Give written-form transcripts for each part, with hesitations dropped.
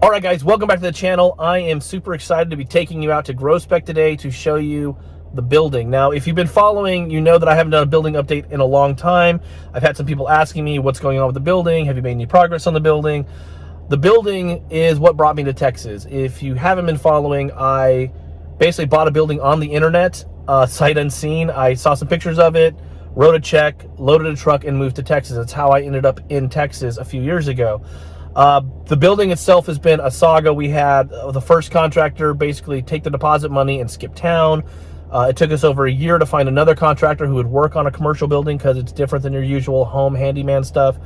All right, guys, welcome back to the channel. I am super excited to be taking you out to Groesbeck today to show you the building. Now, if you've been following, you know that I haven't done a building update in a long time. I've had some people asking me what's going on with the building. Have you made any progress on the building? The building is what brought me to Texas. If you haven't been following, I basically bought a building on the internet, sight unseen. I saw some pictures of it, wrote a check, loaded a truck, and moved to Texas. That's how I ended up in Texas a few years ago. The building itself has been a saga. We had the first contractor basically take the deposit money and skip town. It took us over a year to find another contractor who would work on a commercial building because it's different than your usual home handyman stuff.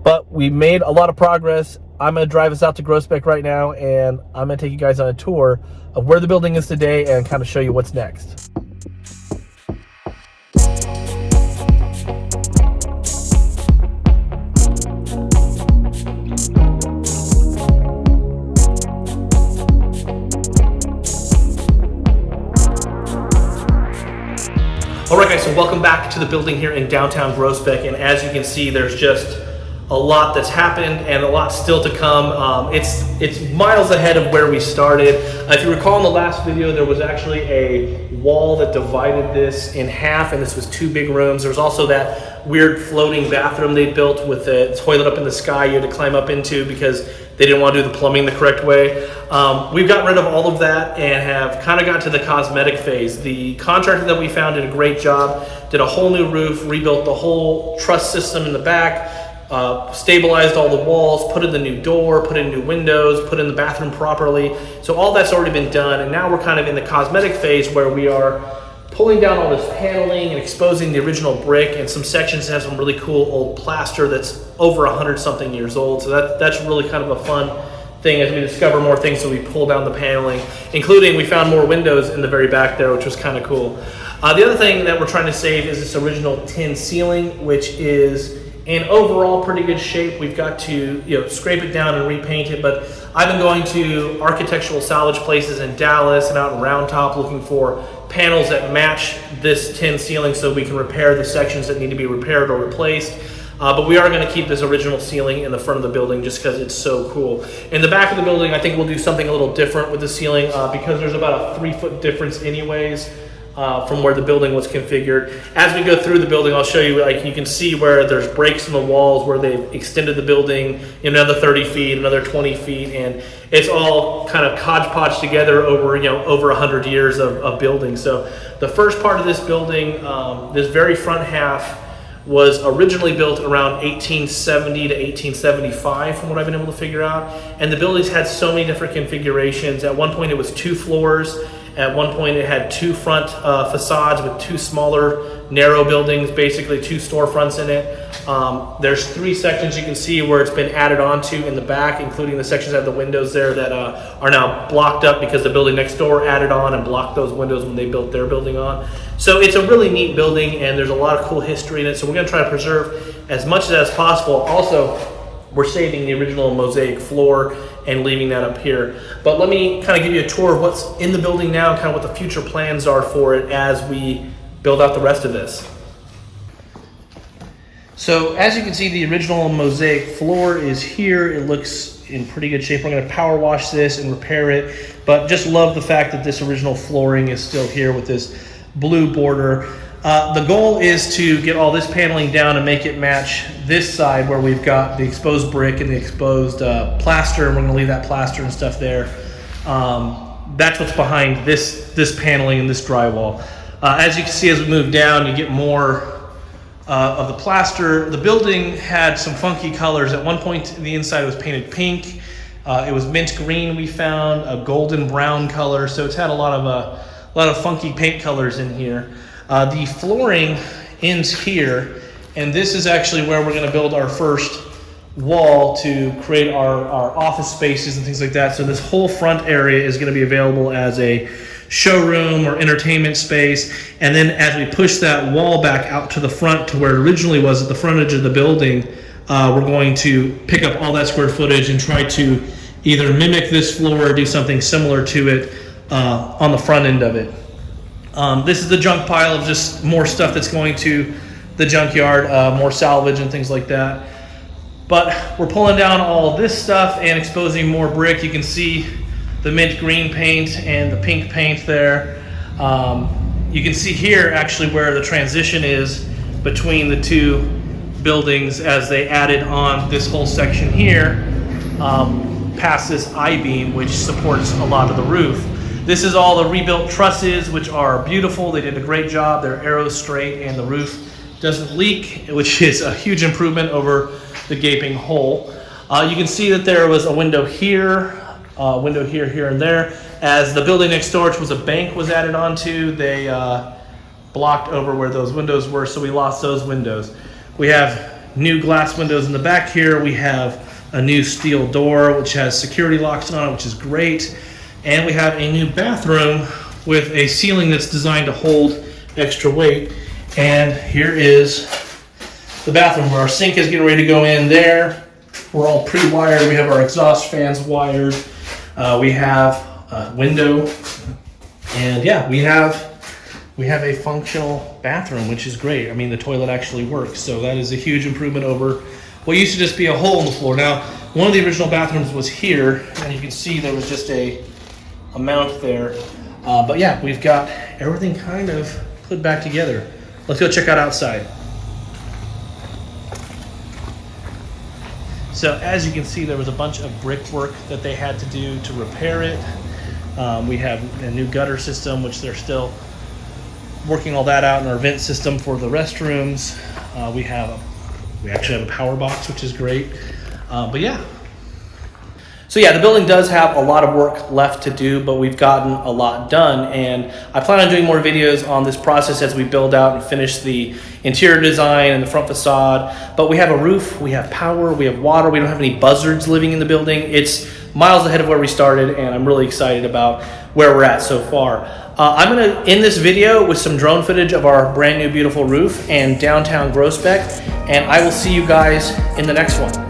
But we made a lot of progress. I'm going to drive us out to Groesbeck right now, and I'm going to take you guys on a tour of where the building is today and kind of show you what's next. All right, guys, so welcome back to the building here in downtown Groesbeck, and as you can see, there's just a lot that's happened and a lot still to come. It's miles ahead of where we started. If you recall in the last video, there was actually a wall that divided this in half, and this was two big rooms. There was also that weird floating bathroom they built with the toilet up in the sky you had to climb up into because they didn't want to do the plumbing the correct way. We've gotten rid of all of that and have kind of got to the cosmetic phase. The contractor that we found did a great job, did a whole new roof, rebuilt the whole truss system in the back, stabilized all the walls, put in the new door, put in new windows, put in the bathroom properly. So all that's already been done, and now we're kind of in the cosmetic phase where we are pulling down all this paneling and exposing the original brick, and some sections have some really cool old plaster that's over 100-something years old. So that's really kind of a fun thing as we discover more things. So we pull down the paneling, including we found more windows in the very back there, which was kind of cool. The other thing that we're trying to save is this original tin ceiling, which is in overall pretty good shape. We've got to scrape it down and repaint it, but I've been going to architectural salvage places in Dallas and out in Round Top looking for panels that match this tin ceiling so we can repair the sections that need to be repaired or replaced. But we are going to keep this original ceiling in the front of the building just because it's so cool. In the back of the building, I think we'll do something a little different with the ceiling because there's about a 3-foot difference anyways from where the building was configured. As we go through the building, I'll show you, like you can see where there's breaks in the walls where they've extended the building another 30 feet, another 20 feet, and it's all kind of hodgepodge together over over 100 years of building. So the first part of this building, this very front half, was originally built around 1870 to 1875 from what I've been able to figure out. And the building's had so many different configurations. At one point it was 2 floors. At one point it had 2 front facades with 2 smaller narrow buildings, basically 2 storefronts in it. There's 3 sections you can see where it's been added onto in the back, including the sections that have the windows there that are now blocked up because the building next door added on and blocked those windows when they built their building on. So it's a really neat building and there's a lot of cool history in it. So we're gonna try to preserve as much as possible. Also, we're saving the original mosaic floor and leaving that up here. But let me kind of give you a tour of what's in the building now and kind of what the future plans are for it as we build out the rest of this. So as you can see, the original mosaic floor is here. It looks in pretty good shape. We're going to power wash this and repair it, but just love the fact that this original flooring is still here with this blue border. The goal is to get all this paneling down and make it match this side where we've got the exposed brick and the exposed plaster, and we're going to leave that plaster and stuff there. That's what's behind this paneling and this drywall. As you can see, as we move down, you get more of the plaster. The building had some funky colors. At one point, the inside was painted pink. It was mint green. We found a golden brown color, so it's had a lot of funky paint colors in here. The flooring ends here, and this is actually where we're going to build our first wall to create our office spaces and things like that. So this whole front area is going to be available as a showroom or entertainment space, and then as we push that wall back out to the front to where it originally was at the frontage of the building, we're going to pick up all that square footage and try to either mimic this floor or do something similar to it on the front end of it. This is the junk pile of just more stuff that's going to the junkyard, more salvage and things like that. But we're pulling down all this stuff and exposing more brick. You can see the mint green paint and the pink paint there. You can see here actually where the transition is between the two buildings as they added on this whole section here past this I-beam, which supports a lot of the roof. This is all the rebuilt trusses, which are beautiful. They did a great job. They're arrow straight and the roof doesn't leak, which is a huge improvement over the gaping hole. You can see that there was a window here, here, and there. As the building next door, which was a bank, was added onto, they blocked over where those windows were, so we lost those windows. We have new glass windows in the back here. We have a new steel door, which has security locks on it, which is great. And we have a new bathroom with a ceiling that's designed to hold extra weight. And here is the bathroom where our sink is getting ready to go in there. We're all pre-wired. We have our exhaust fans wired. We have a window. And yeah, we have a functional bathroom, which is great. I mean, the toilet actually works. So that is a huge improvement over what used to just be a hole in the floor. Now, one of the original bathrooms was here, and you can see there was just a mount there. But yeah, we've got everything kind of put back together. Let's go check out outside. So as you can see, there was a bunch of brickwork that they had to do to repair it. We have a new gutter system, which they're still working all that out in our vent system for the restrooms. We actually have a power box, which is great. But yeah. So yeah, the building does have a lot of work left to do, but we've gotten a lot done. And I plan on doing more videos on this process as we build out and finish the interior design and the front facade. But we have a roof, we have power, we have water. We don't have any buzzards living in the building. It's miles ahead of where we started, and I'm really excited about where we're at so far. I'm gonna end this video with some drone footage of our brand new beautiful roof and downtown Groesbeck, and I will see you guys in the next one.